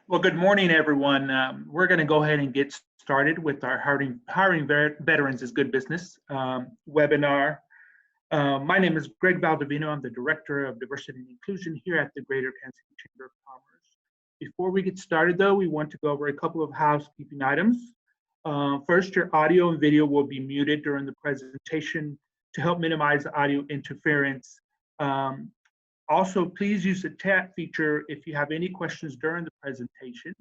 Well, good morning, everyone. We're going to go ahead and get started with our hiring Veterans is Good Business webinar. My name is Greg Baldovino. I'm the Director of Diversity and Inclusion here at the Greater Kansas City Chamber of Commerce. Before we get started, though, we want to go over a couple of housekeeping items. First, your audio and video will be muted during the presentation to help minimize audio interference. Also, please use the chat feature if you have any questions during the presentation.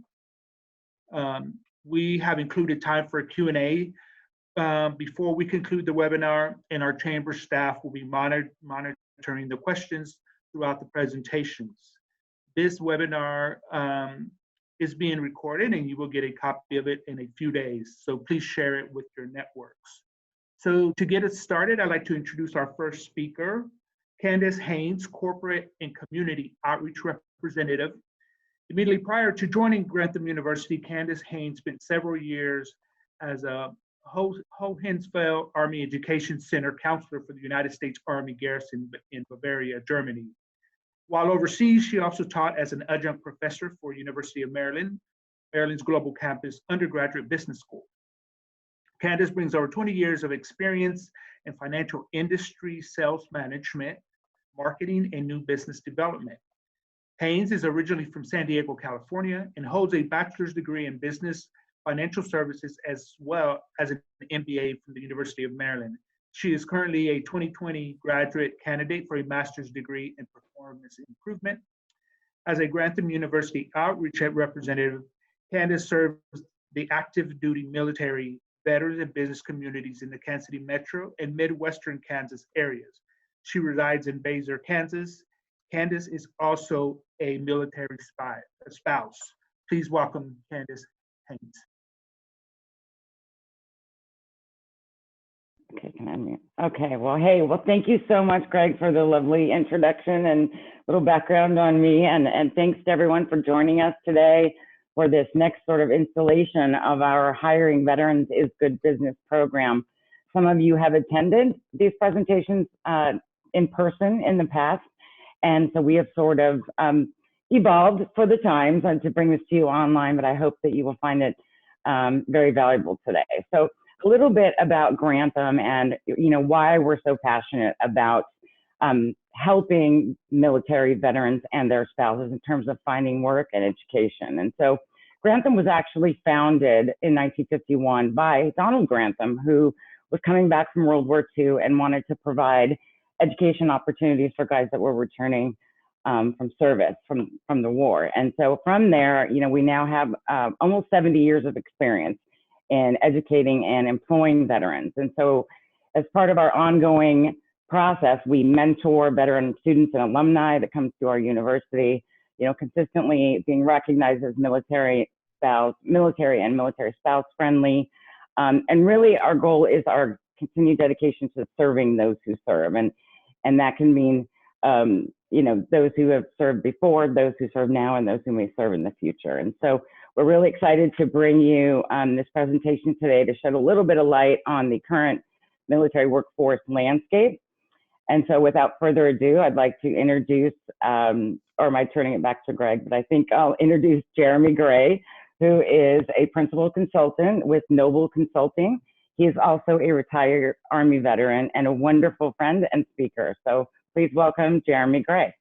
We have included time for a Q&A before we conclude the webinar, and our chamber staff will be monitoring the questions throughout the presentations. This webinar is being recorded, and you will get a copy of it in a few days, so please share it with your networks. So to get us started, I'd like to introduce our first speaker, Candace Haynes, Corporate and Community Outreach Representative. Immediately prior to joining Grantham University, Candace Haynes spent several years as a Hohenfeld Army Education Center counselor for the United States Army Garrison in Bavaria, Germany. While overseas, she also taught as an adjunct professor for University of Maryland, Maryland's Global Campus Undergraduate Business School. Candace brings over 20 years of experience in financial industry, sales management, marketing, and new business development. Haynes is originally from San Diego, California, and holds a bachelor's degree in business financial services as well as an MBA from the University of Maryland. She is currently a 2020 graduate candidate for a master's degree in performance improvement. As a Grantham University outreach representative, Candace serves the active duty military, veterans, and business communities in the Kansas City metro and Midwestern Kansas areas. She resides in Basel, Kansas. Candace is also a military spouse. Please welcome Candace Haynes. Okay, can I mute? Okay, well, hey, thank you so much, Greg, for the lovely introduction and little background on me. And thanks to everyone for joining us today for this next sort of installation of our Hiring Veterans is Good Business program. Some of you have attended these presentations in person in the past, and so we have sort of evolved for the times to bring this to you online, but I hope that you will find it very valuable today. So a little bit about Grantham and why we're so passionate about helping military veterans and their spouses in terms of finding work and education. And so Grantham was actually founded in 1951 by Donald Grantham, who was coming back from World War II and wanted to provide education opportunities for guys that were returning from service, from the war. And so from there, we now have almost 70 years of experience in educating and employing veterans. And so as part of our ongoing process, we mentor veteran students and alumni that come to our university, consistently being recognized as military and military spouse friendly. And really our goal is our continued dedication to serving those who serve. And that can mean, those who have served before, those who serve now, and those who may serve in the future. And so we're really excited to bring you this presentation today to shed a little bit of light on the current military workforce landscape. And so without further ado, I'd like to introduce, or am I turning it back to Greg? But I think I'll introduce Jeremy Gray, who is a principal consultant with Noble Consulting. He is also a retired Army veteran and a wonderful friend and speaker. So please welcome Jeremy Gray.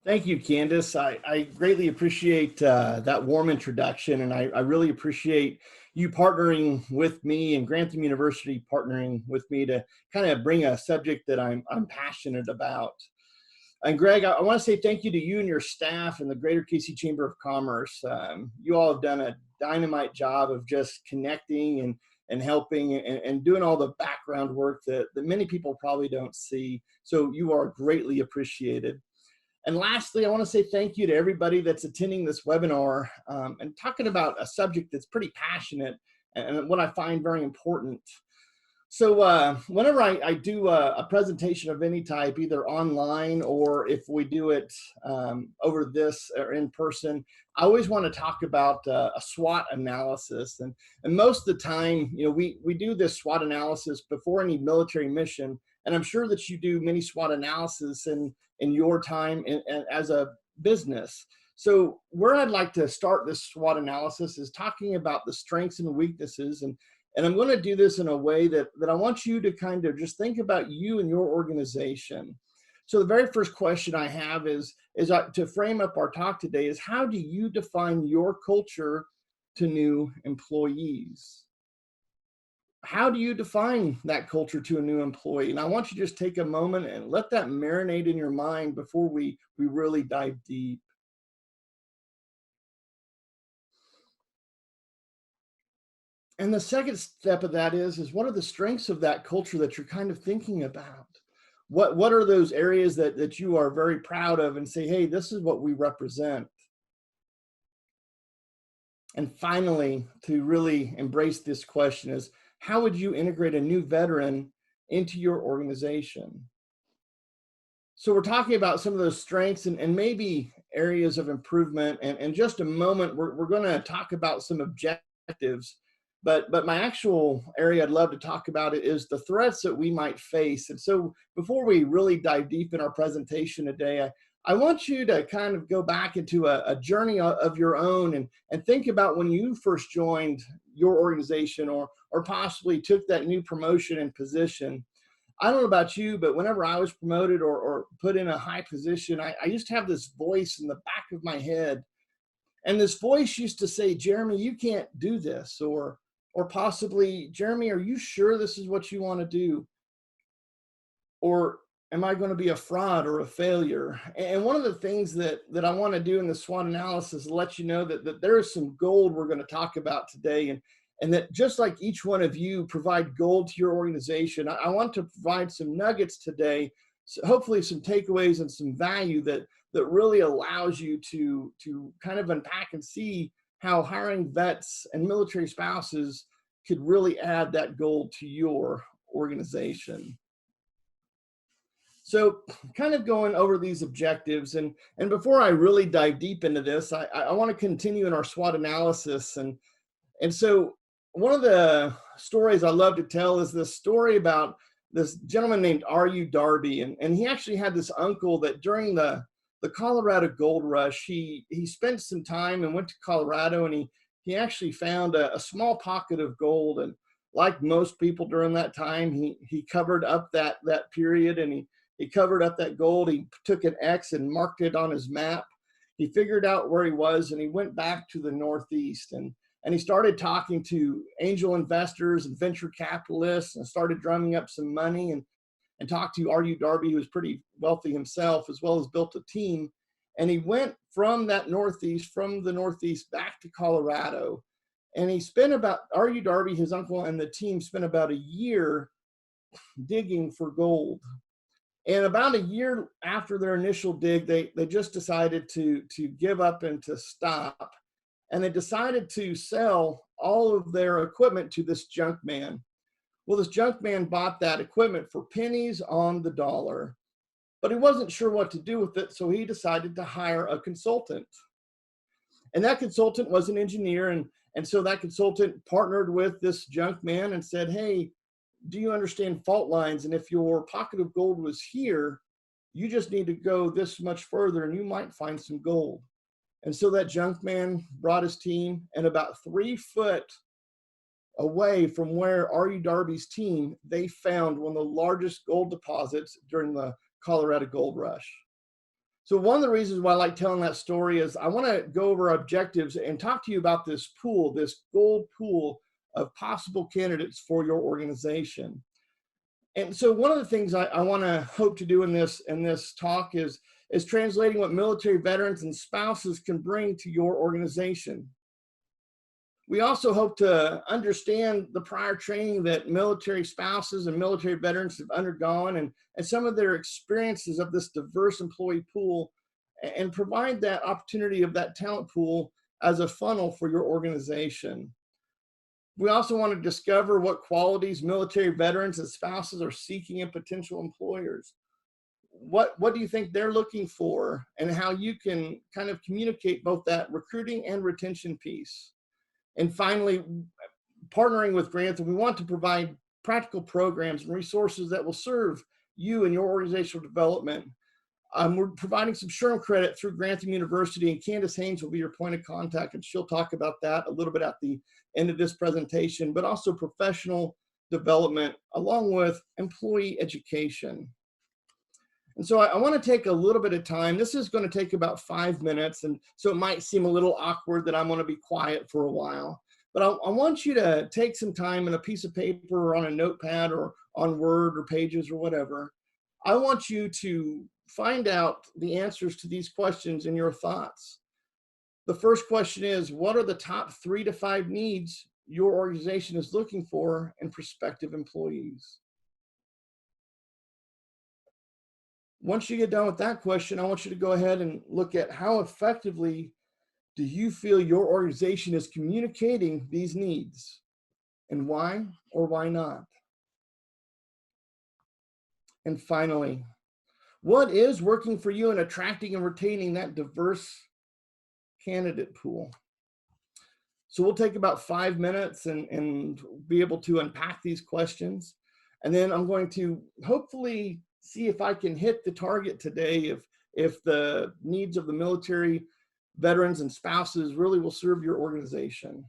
Thank you, Candace. I greatly appreciate that warm introduction, and I really appreciate you partnering with me and Grantham University partnering with me to kind of bring a subject that I'm passionate about. And Greg, I want to say thank you to you and your staff and the Greater KC Chamber of Commerce. You all have done a dynamite job of just connecting and helping and doing all the background work that many people probably don't see. So you are greatly appreciated. And lastly, I want to say thank you to everybody that's attending this webinar and talking about a subject that's pretty passionate and what I find very important. So whenever I do a presentation of any type, either online or if we do it over this or in person, I always want to talk about a SWOT analysis. And most of the time, we do this SWOT analysis before any military mission And I'm sure that you do many SWOT analysis in your time as a business. So where I'd like to start this SWOT analysis is talking about the strengths and weaknesses. And I'm going to do this in a way that I want you to kind of just think about you and your organization. So the very first question I have is to frame up our talk today is, how do you define your culture to new employees? How do you define that culture to a new employee? And I want you to just take a moment and let that marinate in your mind before we really dive deep. And the second step of that is what are the strengths of that culture that you're kind of thinking about? What are those areas that you are very proud of and say, hey, this is what we represent? And finally, to really embrace this question is, how would you integrate a new veteran into your organization? So we're talking about some of those strengths and maybe areas of improvement. And in just a moment, we're going to talk about some objectives. But my actual area I'd love to talk about is the threats that we might face. And so before we really dive deep in our presentation today, I want you to kind of go back into a journey of your own and think about when you first joined your organization or possibly took that new promotion and position. I don't know about you, but whenever I was promoted or put in a high position, I used to have this voice in the back of my head. And this voice used to say, Jeremy, you can't do this. Or possibly, Jeremy, are you sure this is what you want to do? Or am I going to be a fraud or a failure? And one of the things that I want to do in the SWOT analysis is let you know that there is some gold we're going to talk about today. And that just like each one of you provide gold to your organization, I want to provide some nuggets today, so hopefully some takeaways and some value that really allows you to kind of unpack and see how hiring vets and military spouses could really add that gold to your organization. So kind of going over these objectives, and before I really dive deep into this, I want to continue in our SWOT analysis. And so one of the stories I love to tell is this story about this gentleman named R.U. Darby. And he actually had this uncle that during the Colorado Gold Rush, he spent some time and went to Colorado, and he actually found a small pocket of gold. And like most people during that time, he covered up that period, and he covered up that gold. He took an X and marked it on his map. He figured out where he was, and he went back to the Northeast, and he started talking to angel investors and venture capitalists, and started drumming up some money, and talked to R.U. Darby, who was pretty wealthy himself, as well as built a team. And he went from the Northeast back to Colorado. And he spent R.U. Darby, his uncle, and the team spent about a year digging for gold. And about a year after their initial dig, they just decided to give up and to stop. And they decided to sell all of their equipment to this junk man. Well, this junk man bought that equipment for pennies on the dollar, but he wasn't sure what to do with it, so he decided to hire a consultant. And that consultant was an engineer, and so that consultant partnered with this junk man and said, hey, do you understand fault lines? And if your pocket of gold was here, you just need to go this much further and you might find some gold. And so that junk man brought his team, and about 3 foot away from where R.U. Darby's team, they found one of the largest gold deposits during the Colorado Gold Rush. So one of the reasons why I like telling that story is I want to go over objectives and talk to you about this pool, this gold pool of possible candidates for your organization. And so one of the things I want to hope to do in this talk is translating what military veterans and spouses can bring to your organization. We also hope to understand the prior training that military spouses and military veterans have undergone and some of their experiences of this diverse employee pool, and provide that opportunity of that talent pool as a funnel for your organization. We also want to discover what qualities military veterans and spouses are seeking in potential employers. What do you think they're looking for, and how you can kind of communicate both that recruiting and retention piece. And finally, partnering with Grantham, we want to provide practical programs and resources that will serve you and your organizational development. We're providing some SHRM credit through Grantham University, and Candace Haynes will be your point of contact, and she'll talk about that a little bit at the end of this presentation, but also professional development along with employee education. And so I want to take a little bit of time. This is going to take about 5 minutes, and so it might seem a little awkward that I'm going to be quiet for a while. But I want you to take some time and a piece of paper or on a notepad or on Word or Pages or whatever. I want you to find out the answers to these questions in your thoughts. The first question is, what are the top 3 to 5 needs your organization is looking for in prospective employees? Once you get done with that question, I want you to go ahead and look at how effectively do you feel your organization is communicating these needs, and why or why not? And finally, what is working for you in attracting and retaining that diverse candidate pool? So we'll take about 5 minutes and be able to unpack these questions. And then I'm going to hopefully see if I can hit the target today if the needs of the military veterans and spouses really will serve your organization.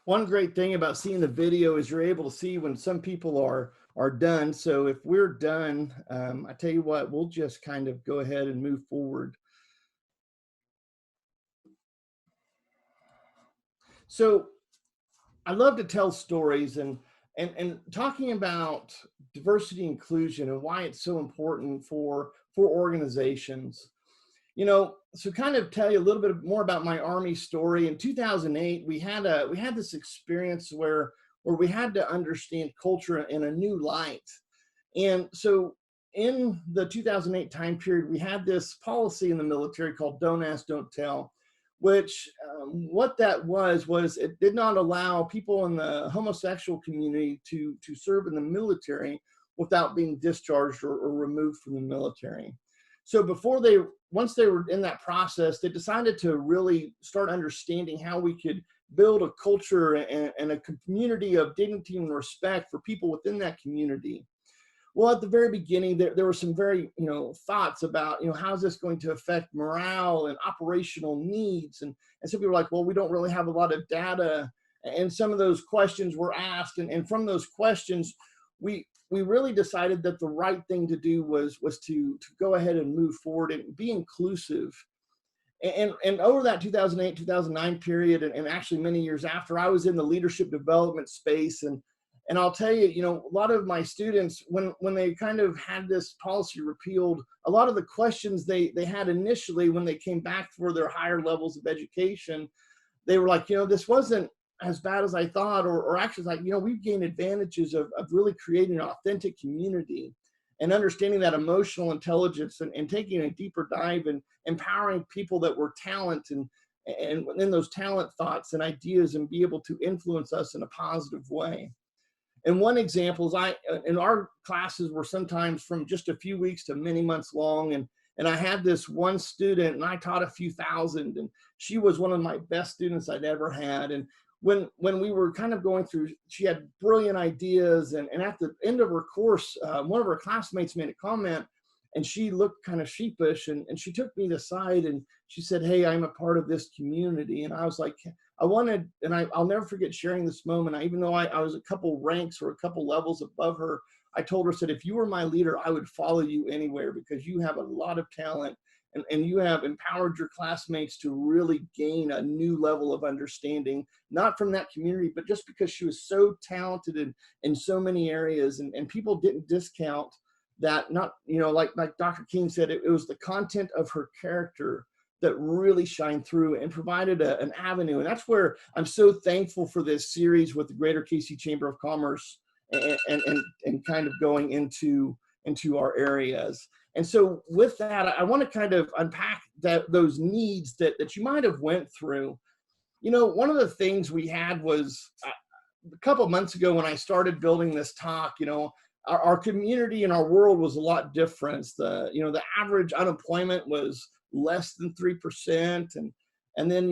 One great thing about seeing the video is you're able to see when some people are done. So if we're done, I tell you what, we'll just kind of go ahead and move forward. So I love to tell stories and talking about diversity and inclusion and why it's so important for organizations. You know, so kind of tell you a little bit more about my Army story. In 2008, we had this experience where we had to understand culture in a new light. And so in the 2008 time period, we had this policy in the military called Don't Ask, Don't Tell, which what that was it did not allow people in the homosexual community to serve in the military without being discharged or removed from the military. So once they were in that process, they decided to really start understanding how we could build a culture and a community of dignity and respect for people within that community. Well, at the very beginning, there were some very, thoughts about, how is this going to affect morale and operational needs? And some people were like, well, we don't really have a lot of data. And some of those questions were asked. And from those questions, we really decided that the right thing to do was to go ahead and move forward and be inclusive. And over that 2008, 2009 period, and actually many years after, I was in the leadership development space. And I'll tell you, a lot of my students, when they kind of had this policy repealed, a lot of the questions they had initially when they came back for their higher levels of education, they were like, this wasn't as bad as I thought, or actually like, we've gained advantages of really creating an authentic community. and understanding that emotional intelligence and taking a deeper dive and empowering people that were talent and in those talent thoughts and ideas and be able to influence us in a positive way. And one example is in our classes were sometimes from just a few weeks to many months long. And I had this one student, and I taught a few thousand, and she was one of my best students I'd ever had. And when we were kind of going through, she had brilliant ideas. And at the end of her course, one of her classmates made a comment, and she looked kind of sheepish, and she took me aside and she said, "Hey, I'm a part of this community." And I was like, I'll never forget sharing this moment. Even though I was a couple ranks or a couple levels above her, I told her, said, "If you were my leader, I would follow you anywhere because you have a lot of talent and you have empowered your classmates to really gain a new level of understanding, not from that community, but just because she was so talented in so many areas." And people didn't discount that, not, like Dr. King said, it was the content of her character that really shined through and provided an avenue. And that's where I'm so thankful for this series with the Greater KC Chamber of Commerce and kind of going into our areas. And so with that, I want to kind of unpack those needs that you might have went through. One of the things we had was a couple of months ago when I started building this talk, our community and our world was a lot different. The average unemployment was less than 3%. And then,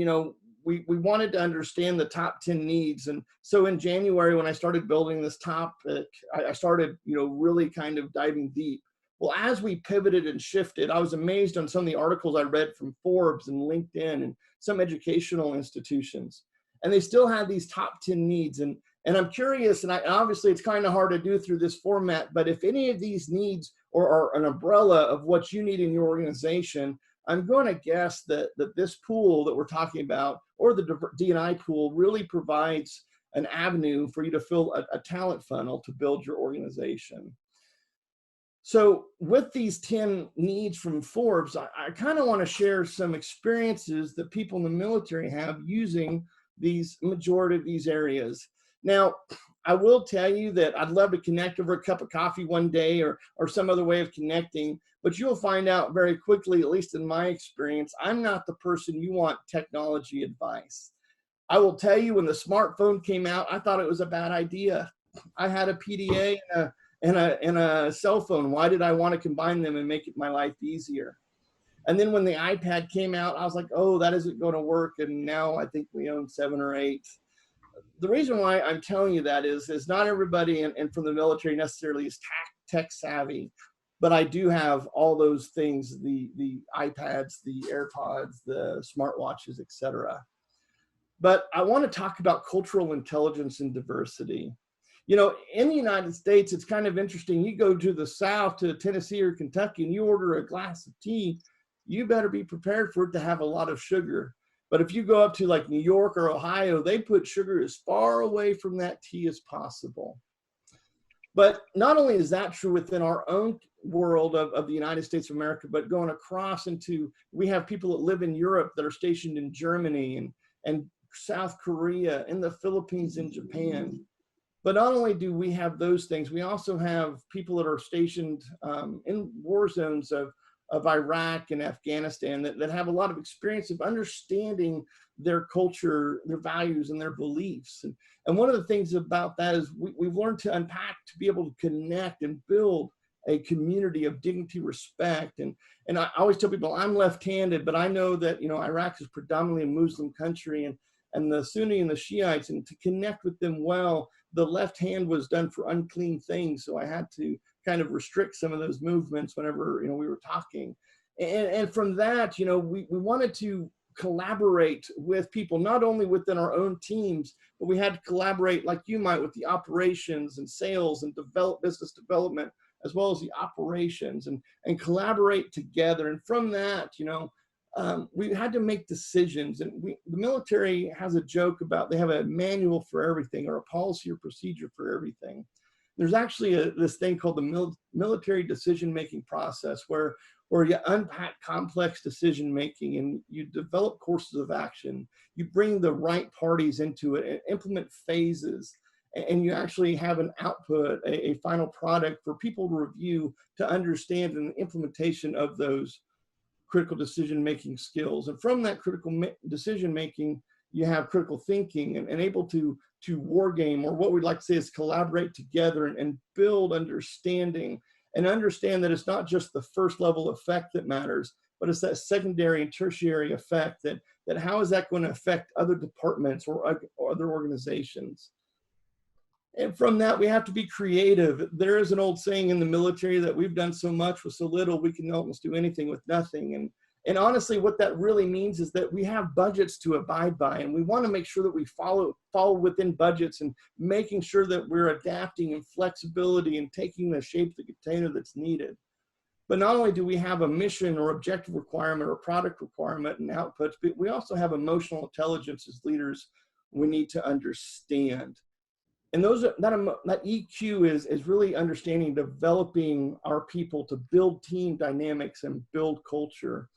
we wanted to understand the top 10 needs. And so in January, when I started building this topic, I started, really kind of diving deep. Well, as we pivoted and shifted, I was amazed on some of the articles I read from Forbes and LinkedIn and some educational institutions. And they still had these top 10 needs. And I'm curious, and obviously it's kind of hard to do through this format, but if any of these needs are an umbrella of what you need in your organization, I'm going to guess that this pool that we're talking about, or the D&I pool, really provides an avenue for you to fill a talent funnel to build your organization. So with these 10 needs from Forbes, I kind of want to share some experiences that people in the military have using these majority of these areas. Now, I will tell you that I'd love to connect over a cup of coffee one day or some other way of connecting, but you'll find out very quickly, at least in my experience, I'm not the person you want technology advice. I will tell you, when the smartphone came out, I thought it was a bad idea. I had a PDA and a cell phone. Why did I want to combine them and make my life easier? And then when the iPad came out, I was like, oh, that isn't going to work. And now I think we own 7 or 8. The reason why I'm telling you that is not everybody and from the military necessarily is tech savvy, but I do have all those things, the iPads, the AirPods, the smartwatches, etc. But I want to talk about cultural intelligence and diversity. In the United States, it's kind of interesting. You go to the South, to Tennessee or Kentucky, and you order a glass of tea, you better be prepared for it to have a lot of sugar. But if you go up to like New York or Ohio, they put sugar as far away from that tea as possible. But not only is that true within our own world of the United States of America, but going across into, we have people that live in Europe that are stationed in Germany and South Korea, in the Philippines, and Japan. But not only do we have those things, we also have people that are stationed in war zones of Iraq and Afghanistan that have a lot of experience of understanding their culture, their values, and their beliefs. And one of the things about that is we've learned to unpack, to be able to connect and build a community of dignity, respect. And I always tell people I'm left-handed, but I know that, Iraq is predominantly a Muslim country, and the Sunni and the Shiites, and to connect with them well, the left hand was done for unclean things. So I had to kind of restrict some of those movements whenever, we were talking. And from that, we wanted to collaborate with people, not only within our own teams, but we had to collaborate like you might with the operations and sales and business development, as well as the operations, and collaborate together. And from that, we had to make decisions. And the military has a joke about, they have a manual for everything, or a policy or procedure for everything. There's actually this thing called the military decision-making process, where you unpack complex decision-making and you develop courses of action. You bring the right parties into it and implement phases. and you actually have an output, a final product for people to review, to understand an implementation of those critical decision-making skills. And from that critical decision-making, you have critical thinking and able to war game, or what we'd like to say is collaborate together and build understanding, and understand that it's not just the first level effect that matters, but it's that secondary and tertiary effect, that how is that going to affect other departments or other organizations. And from that, we have to be creative. There is an old saying in the military that we've done so much with so little, we can almost do anything with nothing. And honestly, what that really means is that we have budgets to abide by, and we want to make sure that we follow within budgets, and making sure that we're adapting and flexibility and taking the shape of the container that's needed. But not only do we have a mission or objective requirement or product requirement and outputs, but we also have emotional intelligence as leaders we need to understand. And that EQ is really understanding, developing our people to build team dynamics and build culture.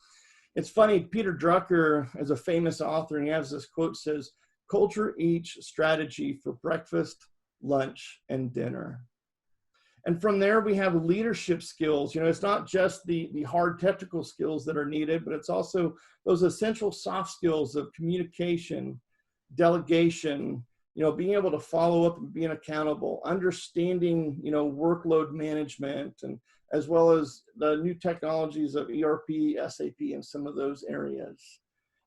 It's funny, Peter Drucker is a famous author, and he has this quote, says, "Culture eats strategy for breakfast, lunch, and dinner." And from there, we have leadership skills. You know, it's not just the hard technical skills that are needed, but it's also those essential soft skills of communication, delegation, you know, being able to follow up and being accountable, understanding, you know, workload management, and as well as the new technologies of ERP, SAP, and some of those areas.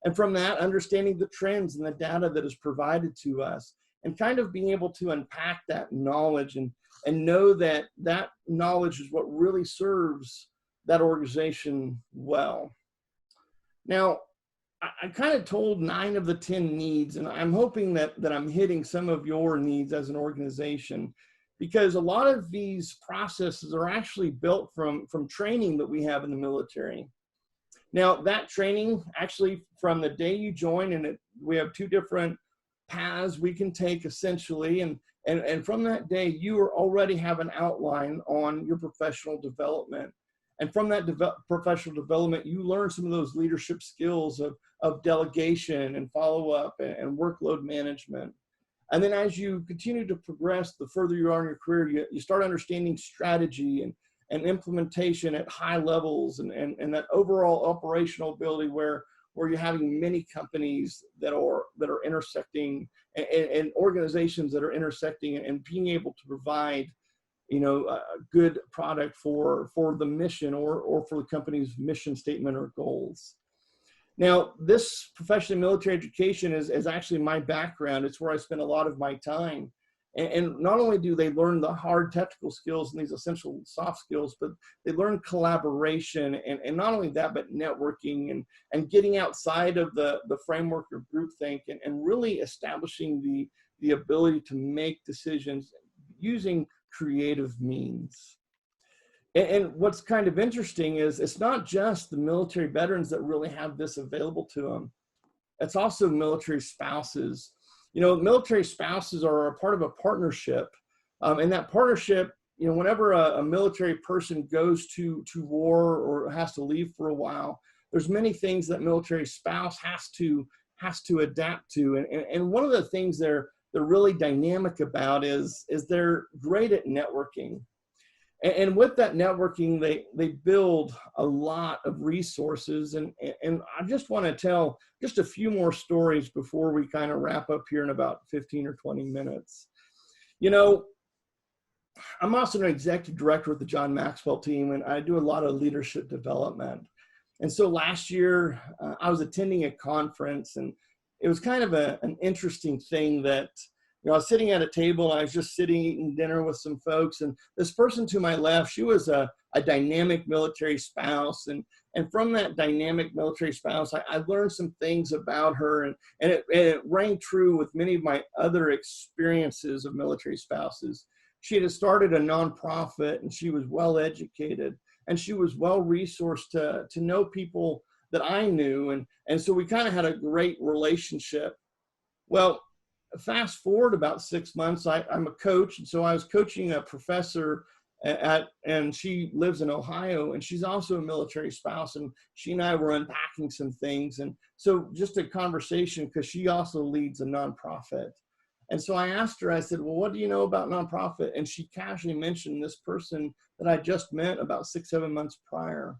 And from that, understanding the trends and the data that is provided to us, and kind of being able to unpack that knowledge and know that that knowledge is what really serves that organization well. Now, I kind of told 9 of the 10 needs, and I'm hoping that I'm hitting some of your needs as an organization, because a lot of these processes are actually built from training that we have in the military. Now, that training actually from the day you join, and we have 2 different paths we can take essentially, and from that day you already have an outline on your professional development. And from that professional development, you learn some of those leadership skills of delegation and follow-up and workload management. And then as you continue to progress, the further you are in your career, you start understanding strategy and implementation at high levels, and that overall operational ability where you're having many companies that are intersecting, and organizations that are intersecting, and being able to provide, you know, a good product for the mission or for the company's mission statement or goals. Now, this professional military education is actually my background. It's where I spend a lot of my time. And not only do they learn the hard technical skills and these essential soft skills, but they learn collaboration, and not only that, but networking and getting outside of the framework of groupthink, and really establishing the ability to make decisions using creative means. And what's kind of interesting is it's not just the military veterans that really have this available to them. It's also military spouses. You know, military spouses are a part of a partnership. And that partnership, you know, whenever a military person goes to war or has to leave for a while, there's many things that military spouse has to adapt to. And one of the things they're really dynamic about is they're great at networking. And with that networking, they build a lot of resources. And I just want to tell just a few more stories before we kind of wrap up here in about 15 or 20 minutes. You know, I'm also an executive director with the John Maxwell team, and I do a lot of leadership development. And so last year, I was attending a conference, and it was kind of an interesting thing that, you know, I was sitting at a table, and I was just sitting eating dinner with some folks, and this person to my left, she was a dynamic military spouse, and from that dynamic military spouse, I learned some things about her, and it rang true with many of my other experiences of military spouses. She had started a nonprofit, and she was well educated, and she was well resourced to know people that I knew, and so we kind of had a great relationship. Well, fast forward about 6 months, I'm a coach, and so I was coaching a professor and she lives in Ohio, and she's also a military spouse, and she and I were unpacking some things, and so just a conversation, because she also leads a nonprofit. And so I asked her, I said, well, what do you know about nonprofit? And she casually mentioned this person that I just met about 6-7 months prior.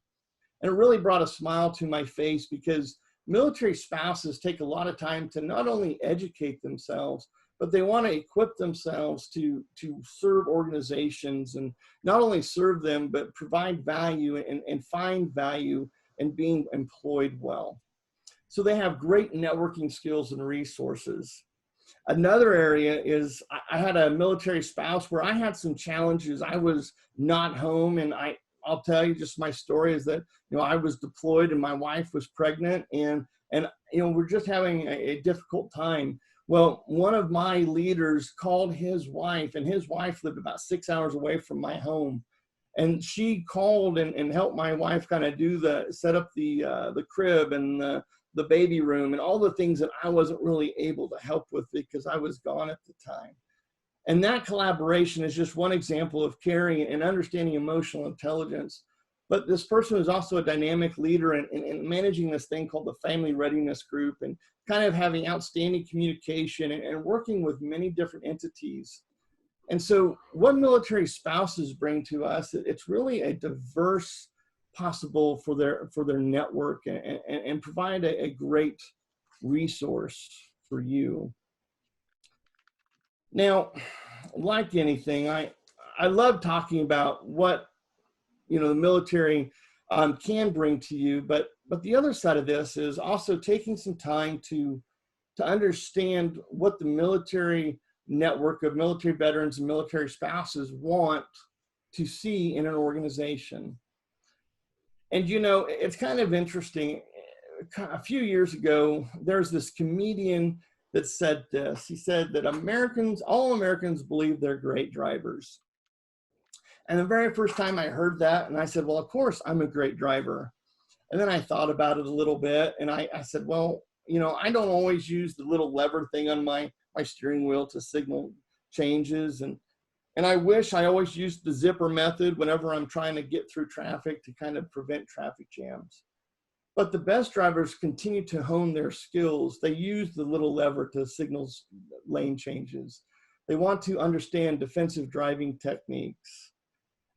And it really brought a smile to my face, because military spouses take a lot of time to not only educate themselves, but they want to equip themselves to serve organizations, and not only serve them, but provide value and find value in being employed well. So they have great networking skills and resources. Another area is I had a military spouse where I had some challenges. I was not home, and I'll tell you just my story is that, you know, I was deployed and my wife was pregnant, and you know, we're just having a difficult time. Well, one of my leaders called his wife, and his wife lived about 6 hours away from my home. And she called and helped my wife kind of set up the crib and the baby room and all the things that I wasn't really able to help with because I was gone at the time. And that collaboration is just one example of caring and understanding emotional intelligence. But this person is also a dynamic leader in managing this thing called the Family Readiness Group, and kind of having outstanding communication and working with many different entities. And so what military spouses bring to us, it's really a diverse possible for their network, and provide a great resource for you. Now, like anything, I love talking about what, you know, the military can bring to you, but the other side of this is also taking some time to understand what the military network of military veterans and military spouses want to see in an organization. And, you know, it's kind of interesting. A few years ago, there's this comedian that said this. He said that all Americans believe they're great drivers. And the very first time I heard that, and I said, well, of course I'm a great driver. And then I thought about it a little bit, and I said, well, you know, I don't always use the little lever thing on my steering wheel to signal changes. And I wish I always used the zipper method whenever I'm trying to get through traffic to kind of prevent traffic jams. But the best drivers continue to hone their skills. They use the little lever to signal lane changes. They want to understand defensive driving techniques.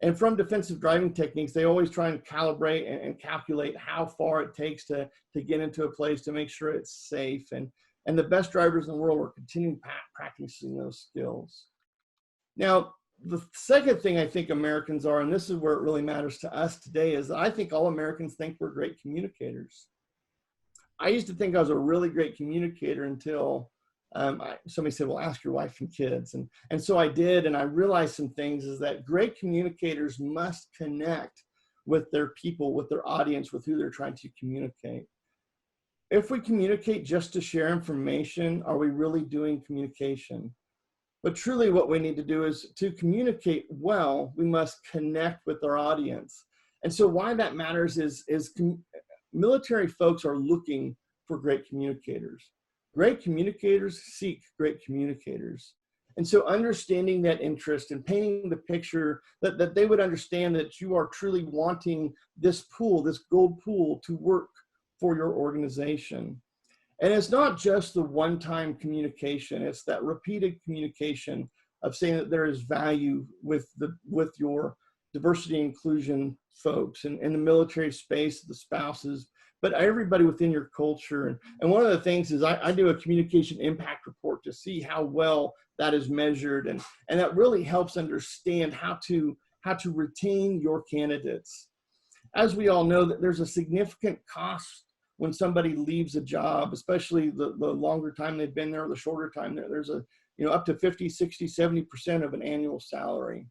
And from defensive driving techniques, they always try and calibrate and calculate how far it takes to get into a place to make sure it's safe. And the best drivers in the world are continuing practicing those skills. Now, the second thing I think Americans are, and this is where it really matters to us today, is that I think all Americans think we're great communicators. I used to think I was a really great communicator until somebody said, well, ask your wife and kids. And so I did, and I realized some things, is that great communicators must connect with their people, with their audience, with who they're trying to communicate. If we communicate just to share information, are we really doing communication? But truly what we need to do is to communicate well, we must connect with our audience. And so why that matters is military folks are looking for great communicators. Great communicators seek great communicators. And so understanding that interest and painting the picture that they would understand that you are truly wanting this pool, this gold pool, to work for your organization. And it's not just the one-time communication, it's that repeated communication of saying that there is value with your diversity and inclusion folks and in the military space, the spouses, but everybody within your culture. And one of the things is I do a communication impact report to see how well that is measured. And that really helps understand how to retain your candidates. As we all know, that there's a significant cost when somebody leaves a job, especially the longer time they've been there or the shorter time there. There's up to 50, 60, 70% of an annual salary.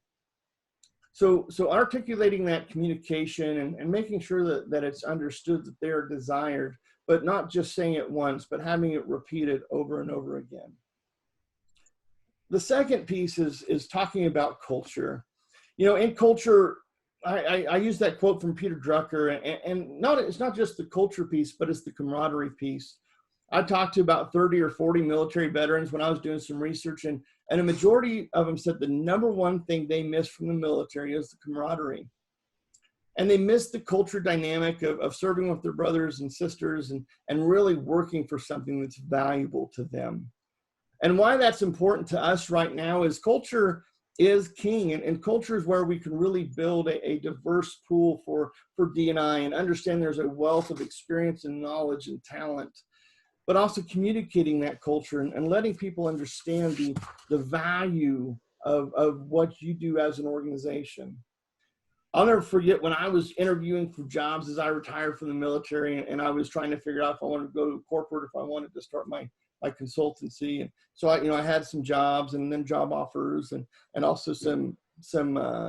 So articulating that communication and making sure that it's understood that they are desired, but not just saying it once, but having it repeated over and over again. The second piece is talking about culture. You know, in culture, I use that quote from Peter Drucker, and it's not just the culture piece, but it's the camaraderie piece. I talked to about 30 or 40 military veterans when I was doing some research, and a majority of them said the number one thing they miss from the military is the camaraderie. And they miss the culture dynamic of serving with their brothers and sisters and really working for something that's valuable to them. And why that's important to us right now is culture is king, and culture is where we can really build a diverse pool for D&I and understand there's a wealth of experience and knowledge and talent, but also communicating that culture and letting people understand the value of what you do as an organization. I'll never forget when I was interviewing for jobs as I retired from the military, and I was trying to figure out if I wanted to go to corporate, if I wanted to start my consultancy. And so I had some jobs and then job offers and also some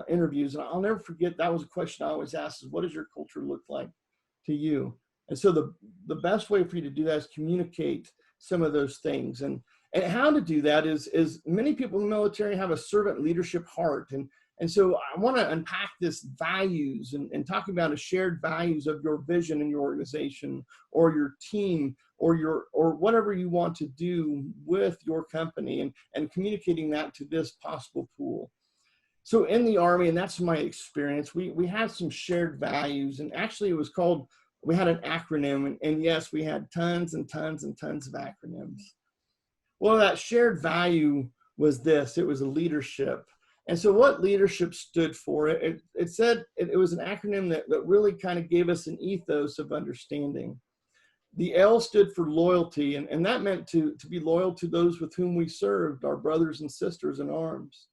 interviews. And I'll never forget, that was a question I always asked, is what does your culture look like to you? And so the best way for you to do that is communicate some of those things. And how to do that is many people in the military have a servant leadership heart. And so I want to unpack this values and talk about a shared values of your vision in your organization or your team or whatever you want to do with your company, and communicating that to this possible pool. So in the Army, and that's my experience, we had some shared values, and actually it was called, we had an acronym, and yes, we had tons and tons and tons of acronyms. Well, that shared value was this, it was a leadership. And so what leadership stood for, it said, it was an acronym that really kind of gave us an ethos of understanding. The L stood for loyalty, and that meant to be loyal to those with whom we served, our brothers and sisters in arms.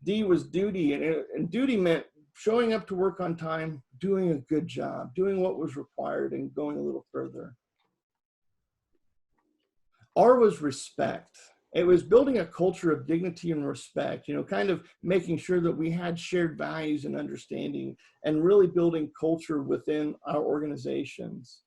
D was duty, and duty meant showing up to work on time, doing a good job, doing what was required, and going a little further. R was respect. It was building a culture of dignity and respect, kind of making sure that we had shared values and understanding and really building culture within our organizations.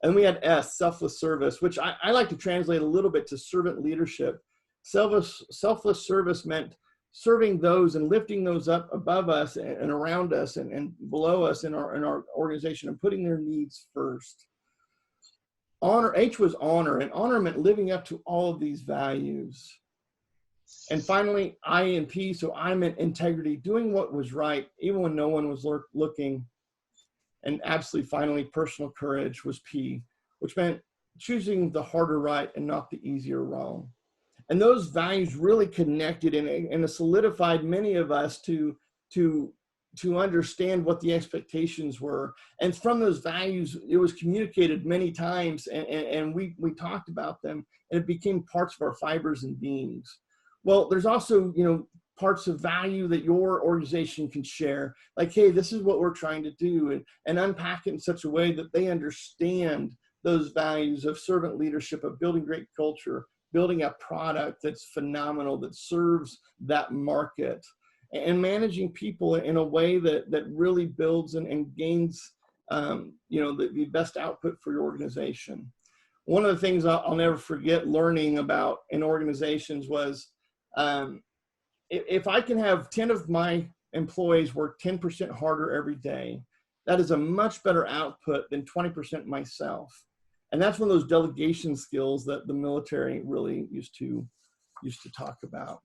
And we had S, selfless service, which I like to translate a little bit to servant leadership. Selfless service meant serving those and lifting those up above us and around us and below us in our organization and putting their needs first. Honor, H was honor, and honor meant living up to all of these values. And finally, I and P, so I meant integrity, doing what was right, even when no one was looking. And absolutely finally, personal courage was P, which meant choosing the harder right and not the easier wrong. And those values really connected and solidified many of us to understand what the expectations were. And from those values, it was communicated many times, and we talked about them, and it became parts of our fibers and beings. Well, there's also, parts of value that your organization can share, like, hey, this is what we're trying to do, and unpack it in such a way that they understand those values of servant leadership, of building great culture, building a product that's phenomenal, that serves that market, and managing people in a way that really builds and gains, the best output for your organization. One of the things I'll never forget learning about in organizations was, if I can have 10 of my employees work 10% harder every day, that is a much better output than 20% myself. And that's one of those delegation skills that the military really used to talk about.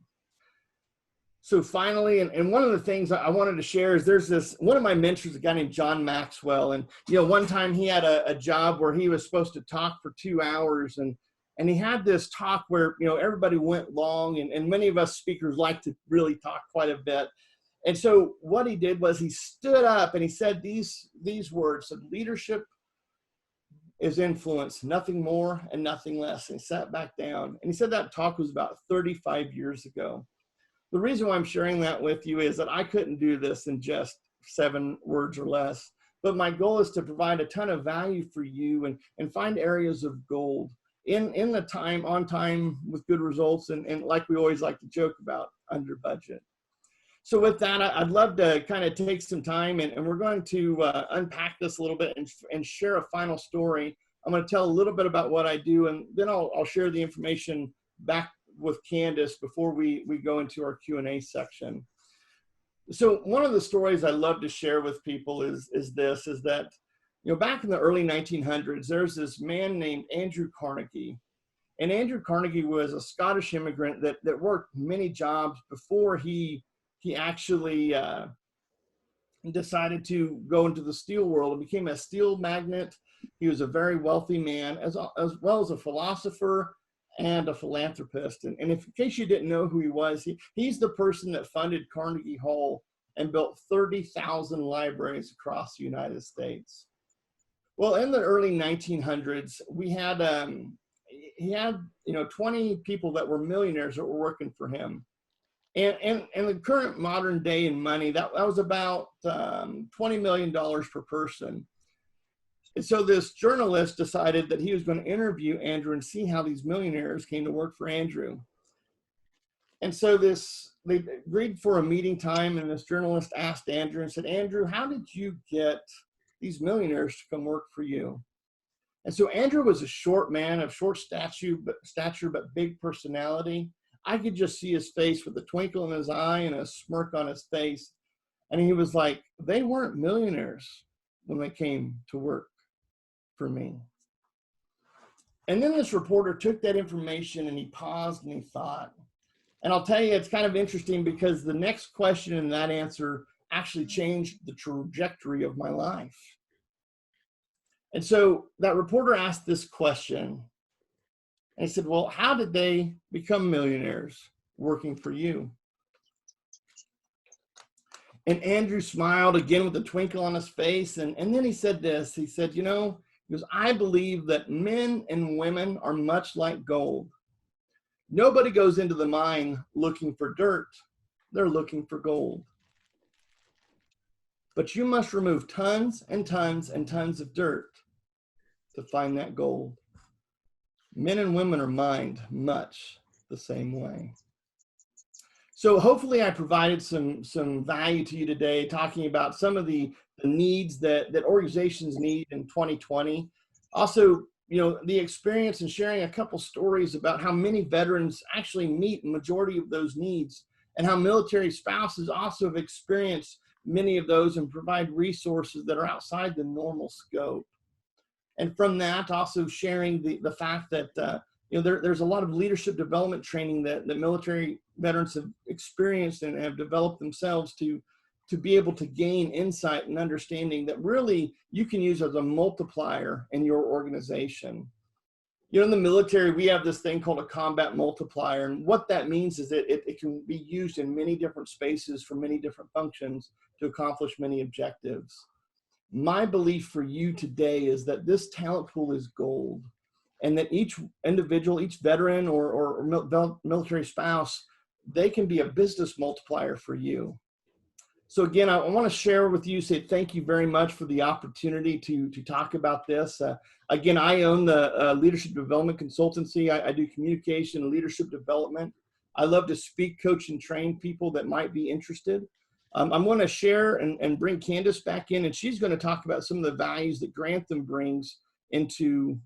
So finally, and one of the things I wanted to share is there's one of my mentors, a guy named John Maxwell. And, one time he had a job where he was supposed to talk for 2 hours, and he had this talk where, everybody went long, and many of us speakers like to really talk quite a bit. And so what he did was he stood up and he said these words, said, leadership is influence, nothing more and nothing less. And he sat back down, and he said that talk was about 35 years ago. The reason why I'm sharing that with you is that I couldn't do this in just 7 words or less, but my goal is to provide a ton of value for you and find areas of gold in the time, on time, with good results, and like we always like to joke about, under budget. So with that, I'd love to kind of take some time, and we're going to unpack this a little bit and share a final story. I'm going to tell a little bit about what I do, and then I'll share the information back with Candace before we go into our Q&A section. So one of the stories I love to share with people is that, back in the early 1900s, there's this man named Andrew Carnegie. And Andrew Carnegie was a Scottish immigrant that worked many jobs before he actually decided to go into the steel world and became a steel magnate. He was a very wealthy man, as well as a philosopher, and a philanthropist. And if, in case you didn't know who he was, he's the person that funded Carnegie Hall and built 30,000 libraries across the United States. Well, in the early 1900s, we had, he had, 20 people that were millionaires that were working for him. And the current modern day in money, that was about $20 million per person. And so this journalist decided that he was going to interview Andrew and see how these millionaires came to work for Andrew. And so they agreed for a meeting time, and this journalist asked Andrew and said, Andrew, how did you get these millionaires to come work for you? And so Andrew was a short man of short stature, but big personality. I could just see his face with a twinkle in his eye and a smirk on his face. And he was like, they weren't millionaires when they came to work for me. And then this reporter took that information and he paused and he thought. And I'll tell you, it's kind of interesting because the next question in that answer actually changed the trajectory of my life. And so that reporter asked this question. And he said, well, how did they become millionaires working for you? And Andrew smiled again with a twinkle on his face. And then he said this, he said, because I believe that men and women are much like gold. Nobody goes into the mine looking for dirt. They're looking for gold. But you must remove tons and tons and tons of dirt to find that gold. Men and women are mined much the same way. So hopefully I provided some value to you today, talking about some of the needs that organizations need in 2020. Also, the experience and sharing a couple stories about how many veterans actually meet the majority of those needs, and how military spouses also have experienced many of those and provide resources that are outside the normal scope. And from that, also sharing the fact that there's a lot of leadership development training that military veterans have experienced and have developed themselves to be able to gain insight and understanding that really you can use as a multiplier in your organization. In the military, we have this thing called a combat multiplier. And what that means is that it can be used in many different spaces for many different functions to accomplish many objectives. My belief for you today is that this talent pool is gold, and that each individual, each veteran or military spouse, they can be a business multiplier for you. So again, I want to share with you, say thank you very much for the opportunity to talk about this. Again, I own the Leadership Development Consultancy. I do communication and leadership development. I love to speak, coach, and train people that might be interested. I'm going to share and bring Candace back in, and she's going to talk about some of the values that Grantham brings into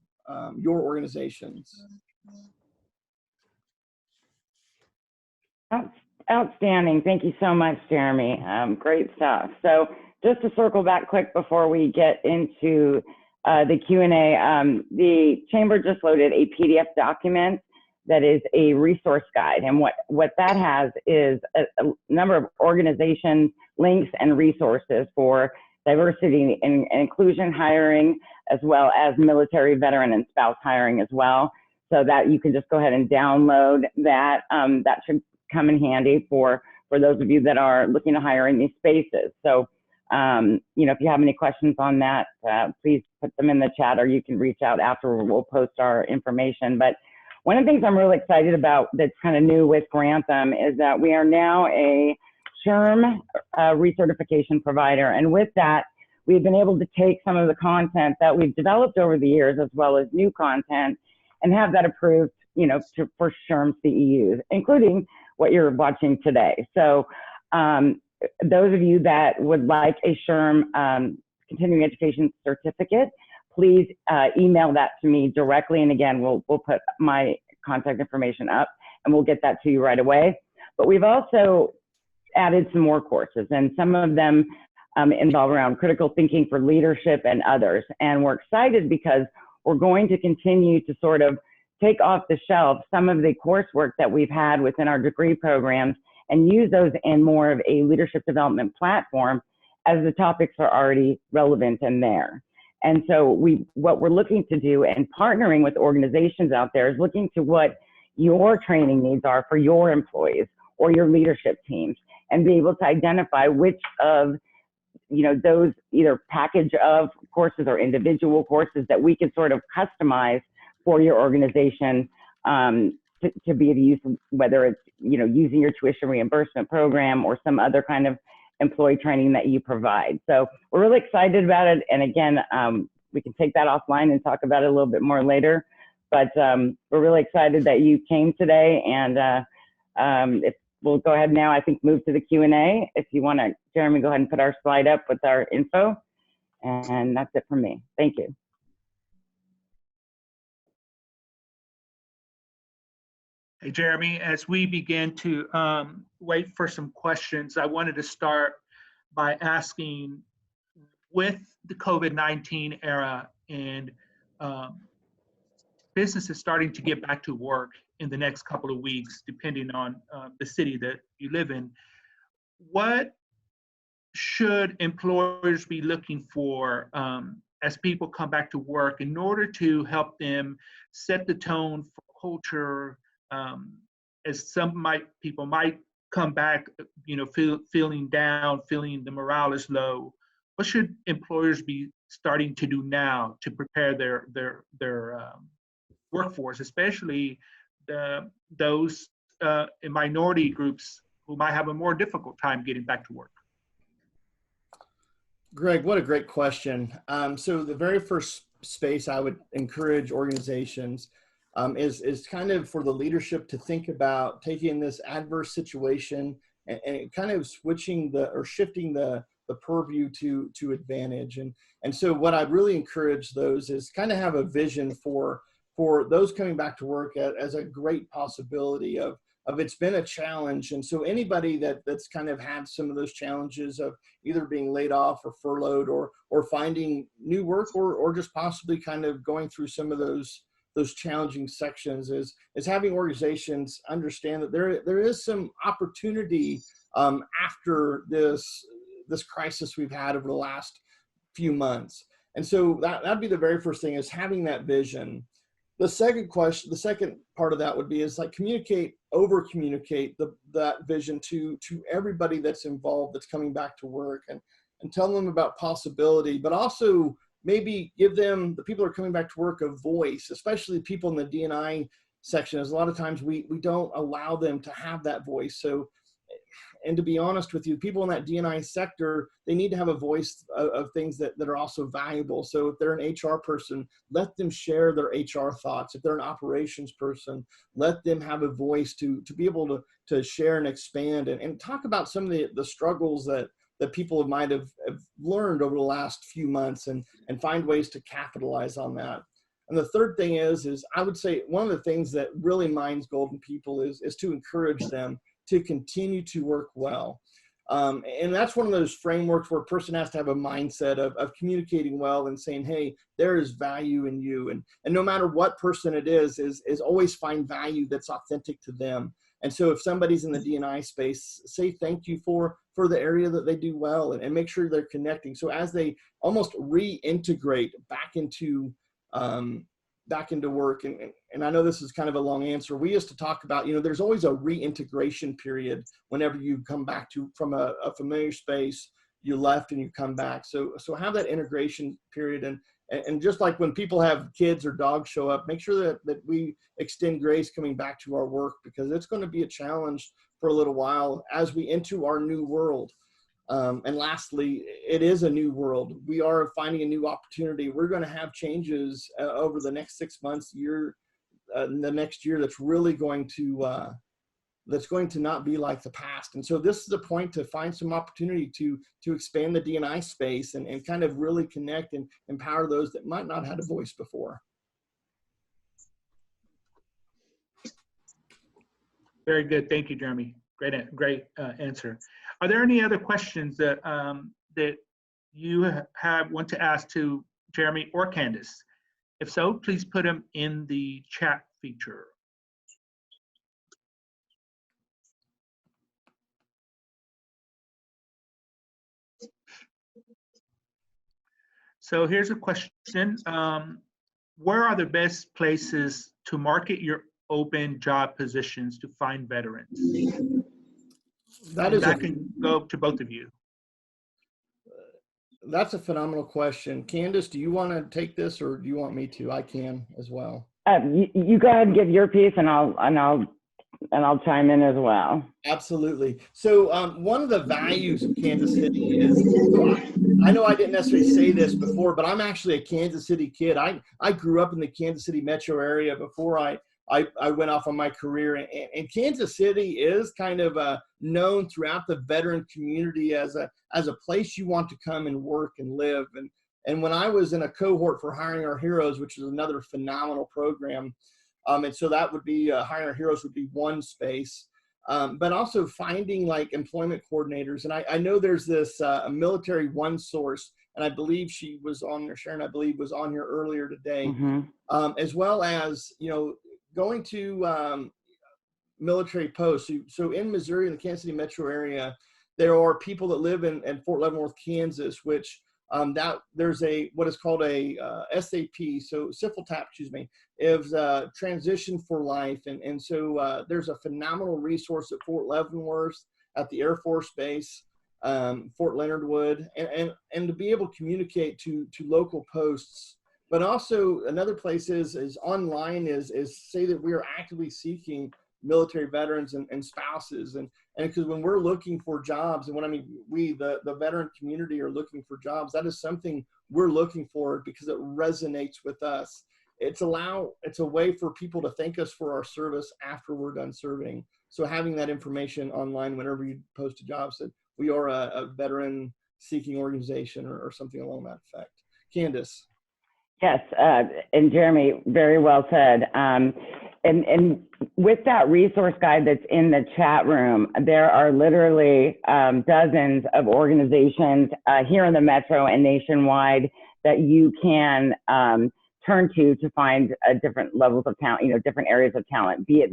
your organizations. Outstanding. Thank you so much, Jeremy. Great stuff. So just to circle back quick before we get into the Q&A, the Chamber just loaded a PDF document that is a resource guide. And what that has is a number of organization links and resources for diversity and inclusion hiring, as well as military veteran and spouse hiring as well. So that you can just go ahead and download that. That should come in handy for those of you that are looking to hire in these spaces. So, if you have any questions on that, please put them in the chat, or you can reach out after. We'll post our information. But one of the things I'm really excited about that's kind of new with Grantham is that we are now a SHRM recertification provider. And with that, we've been able to take some of the content that we've developed over the years, as well as new content, and have that approved, for SHRM CEUs, including what you're watching today. So those of you that would like a SHRM continuing education certificate, please email that to me directly. And again, we'll put my contact information up and we'll get that to you right away. But we've also added some more courses, and some of them involve around critical thinking for leadership and others. And we're excited because we're going to continue to sort of take off the shelf some of the coursework that we've had within our degree programs and use those in more of a leadership development platform, as the topics are already relevant in there. And so what we're looking to do and partnering with organizations out there is looking to what your training needs are for your employees or your leadership teams, and be able to identify which of those either package of courses or individual courses that we can sort of customize for your organization to be of use, whether it's using your tuition reimbursement program or some other kind of employee training that you provide. So we're really excited about it. And again, we can take that offline and talk about it a little bit more later. But we're really excited that you came today. And if we'll go ahead now, I think, move to the Q&A. If you want to, Jeremy, go ahead and put our slide up with our info. And that's it from me. Thank you. Hey, Jeremy, as we begin to wait for some questions, I wanted to start by asking, with the COVID-19 era and businesses starting to get back to work in the next couple of weeks, depending on the city that you live in, what should employers be looking for as people come back to work in order to help them set the tone for culture, as people might come back, feeling down, feeling the morale is low? What should employers be starting to do now to prepare their workforce, especially those in minority groups who might have a more difficult time getting back to work? Greg, what a great question. So the very first space I would encourage organizations is kind of for the leadership to think about taking this adverse situation and kind of shifting the purview to advantage. And so what I'd really encourage those is kind of have a vision for those coming back to work as a great possibility of it's been a challenge. And so anybody that's kind of had some of those challenges of either being laid off or furloughed or finding new work or just possibly kind of going through some of those challenging sections is having organizations understand that there is some opportunity after this crisis we've had over the last few months. And so that'd be the very first thing, is having that vision. The second part of that would be over communicate that vision to everybody that's involved, that's coming back to work, and tell them about possibility, but also maybe give them, the people who are coming back to work, a voice, especially people in the D&I section, as a lot of times we don't allow them to have that voice. So, and to be honest with you, people in that D&I sector, they need to have a voice of things that are also valuable. So if they're an HR person, let them share their HR thoughts. If they're an operations person, let them have a voice to be able to share and expand and talk about some of the struggles that people might have learned over the last few months and find ways to capitalize on that. And the third thing is I would say one of the things that really mines golden people is to encourage them to continue to work well. And that's one of those frameworks where a person has to have a mindset of communicating well and saying, hey, there is value in you. And no matter what person it is always find value that's authentic to them. And so if somebody's in the D&I space, say thank you for the area that they do well, and make sure they're connecting. So as they almost reintegrate back into work, and I know this is kind of a long answer. We used to talk about, there's always a reintegration period whenever you come back from a familiar space, you left and you come back. So have that integration period, and just like when people have kids or dogs show up, make sure that we extend grace coming back to our work, because it's going to be a challenge for a little while as we enter our new world. And lastly, it is a new world. We are finding a new opportunity. We're going to have changes over the next 6 months, the next year, that's really going to not be like the past. And so this is a point to find some opportunity to expand the D&I space and kind of really connect and empower those that might not have had a voice before. Very good. Thank you, Jeremy. Great answer. Are there any other questions that you want to ask to Jeremy or Candace? If so, please put them in the chat feature. So here's a question. Where are the best places to market your open job positions to find veterans? That And is that can go to both of you. that's a phenomenal question. Candace, do you want to take this, or do you want me to? I can as well. You go ahead and give your piece, and I'll chime in as well. Absolutely. So one of the values of Kansas City is, I know I didn't necessarily say this before, but I'm actually a Kansas City kid. I grew up in the Kansas City metro area before I went off on my career. And Kansas City is kind of known throughout the veteran community as a place you want to come and work and live. And when I was in a cohort for Hiring Our Heroes, which is another phenomenal program, and so that would be Hiring Our Heroes would be one space. But also finding like employment coordinators. And I know there's this military one source, and I believe she was on there, Sharon, I believe was on here earlier today, as well as, you know, going to military posts. So in Missouri, in the Kansas City metro area, there are people that live in Fort Leavenworth, Kansas, which that there's what is called a SAP, so SIFLTAP, excuse me, is Transition for Life. And so there's a phenomenal resource at Fort Leavenworth, at the Air Force Base, Fort Leonard Wood, and to be able to communicate to local posts. But also another place is online is say that we are actively seeking military veterans and spouses. And because when we're looking for jobs, and when I mean we, the veteran community are looking for jobs, that is something we're looking for because it resonates with us. It's a way for people to thank us for our service after we're done serving. So having that information online whenever you post a job, that we are a veteran seeking organization or something along that effect. Candace. Yes, and Jeremy, very well said. And with that resource guide that's in the chat room, there are literally dozens of organizations here in the metro and nationwide that you can turn to find different levels of talent, you know, different areas of talent, be it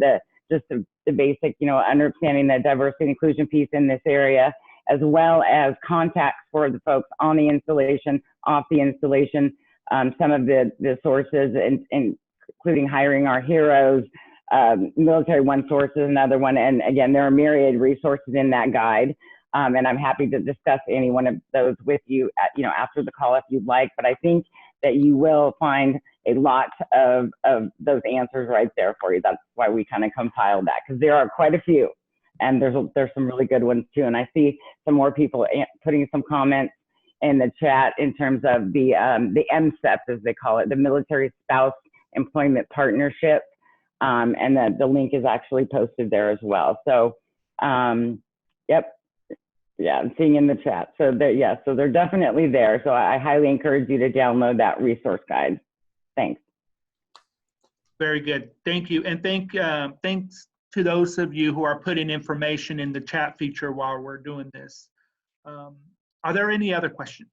just the basic, you know, understanding the diversity and inclusion piece in this area, as well as contacts for the folks on the installation, off the installation, some of the sources, including Hiring Our Heroes, Military One Source is another one. And again, there are myriad resources in that guide. And I'm happy to discuss any one of those with you, after the call if you'd like. But I think that you will find a lot of those answers right there for you. That's why we kind of compiled that, because there are quite a few, and there's some really good ones too. And I see some more people putting some comments in the chat in terms of the MSEP, as they call it, the Military Spouse Employment Partnership, and the link is actually posted there as well. So, yep. Yeah, I'm seeing in the chat. So they're definitely there. So I highly encourage you to download that resource guide. Thanks. Very good. Thank you. And thanks to those of you who are putting information in the chat feature while we're doing this. Are there any other questions?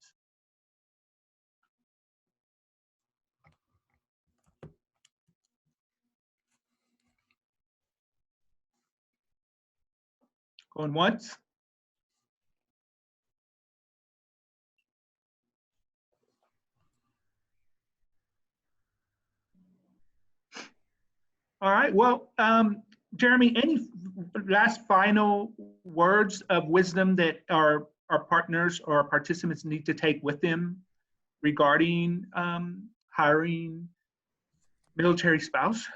Going once? All right, well, Jeremy, any last final words of wisdom that our partners or our participants need to take with them regarding hiring military spouse?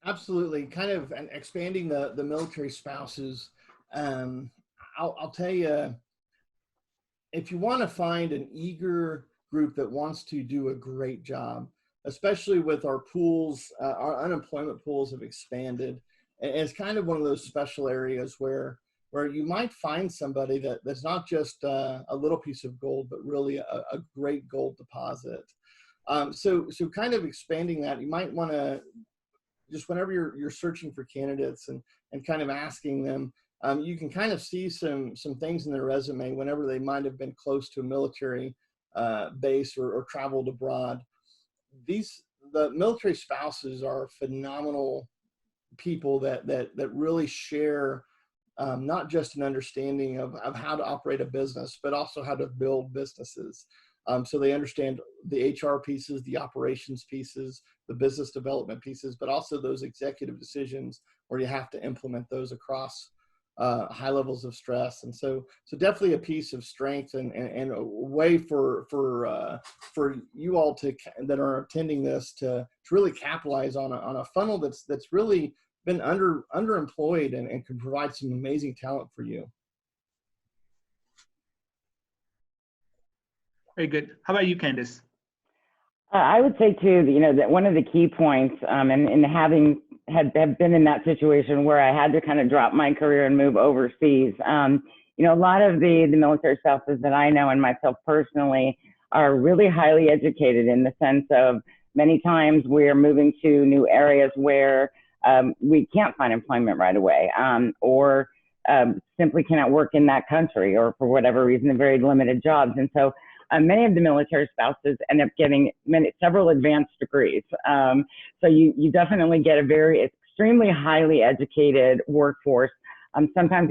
Absolutely. Kind of expanding the military spouses. I'll tell you, if you want to find an eager group that wants to do a great job, especially with our pools, our unemployment pools have expanded. And it's kind of one of those special areas where you might find somebody that's not just a little piece of gold, but really a great gold deposit. So kind of expanding that, you might want to just whenever you're searching for candidates and kind of asking them, you can kind of see some things in their resume whenever they might have been close to a military base or traveled abroad. The military spouses are phenomenal people that really share not just an understanding of how to operate a business, but also how to build businesses. So they understand the HR pieces, the operations pieces, the business development pieces, but also those executive decisions where you have to implement those across high levels of stress. And so definitely a piece of strength and a way for you all that are attending this to really capitalize on a funnel that's really been underemployed and can provide some amazing talent for you. Very good. How about you, Candace? I would say too, that one of the key points, and having have been in that situation where I had to kind of drop my career and move overseas. A lot of the military spouses that I know and myself personally are really highly educated in the sense of many times we're moving to new areas where we can't find employment right away, or simply cannot work in that country, or for whatever reason, very limited jobs. And so many of the military spouses end up getting several advanced degrees. So you definitely get a extremely highly educated workforce. Sometimes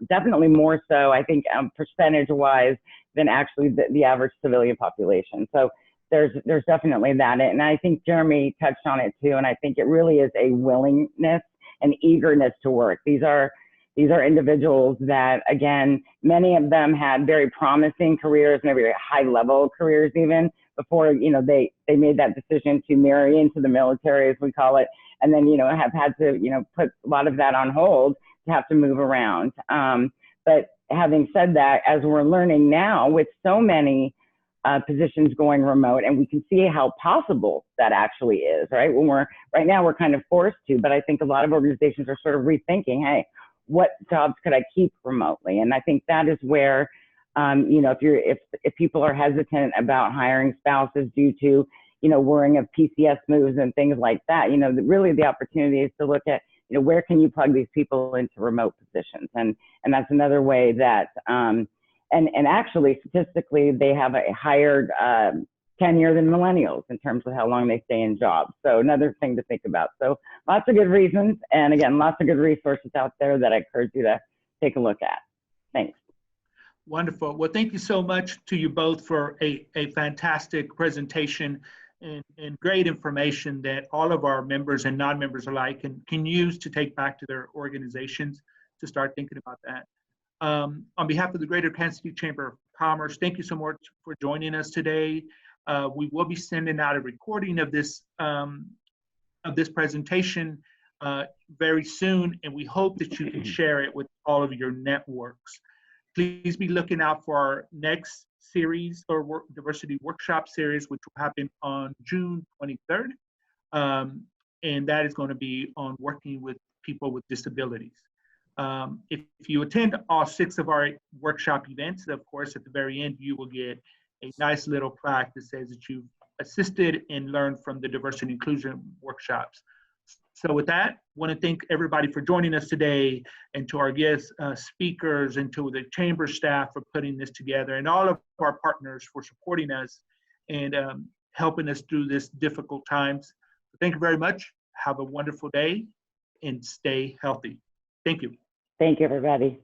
definitely more so, I think, percentage-wise than actually the average civilian population. So there's definitely that. And I think Jeremy touched on it too. And I think it really is a willingness and eagerness to work. These are individuals that, again, many of them had very promising careers, maybe high-level careers even, before, they made that decision to marry into the military, as we call it, and then, have had to, put a lot of that on hold to have to move around. But having said that, as we're learning now with so many positions going remote, and we can see how possible that actually is, right? Right now we're kind of forced to, but I think a lot of organizations are sort of rethinking, hey, what jobs could I keep remotely? And I think that is where, if people are hesitant about hiring spouses due to, worrying of PCS moves and things like that, really the opportunity is to look at, where can you plug these people into remote positions? And that's another way that, and actually statistically, they have a higher tenure than millennials in terms of how long they stay in jobs. So another thing to think about. So lots of good reasons. And again, lots of good resources out there that I encourage you to take a look at. Thanks. Wonderful. Well, thank you so much to you both for a fantastic presentation and great information that all of our members and non-members alike can use to take back to their organizations to start thinking about that. On behalf of the Greater Kansas City Chamber of Commerce, thank you so much for joining us today. We will be sending out a recording of this presentation very soon, and we hope that you can share it with all of your networks. Please be looking out for our next series or diversity workshop series, which will happen on June 23rd. And that is going to be on working with people with disabilities. If you attend all 6 of our workshop events, of course, at the very end, you will get a nice little plaque that says that you've assisted and learned from the diversity and inclusion workshops. So with that, I want to thank everybody for joining us today, and to our guest speakers, and to the chamber staff for putting this together, and all of our partners for supporting us and helping us through this difficult times. Thank you very much. Have a wonderful day and stay healthy. Thank you. Thank you, everybody.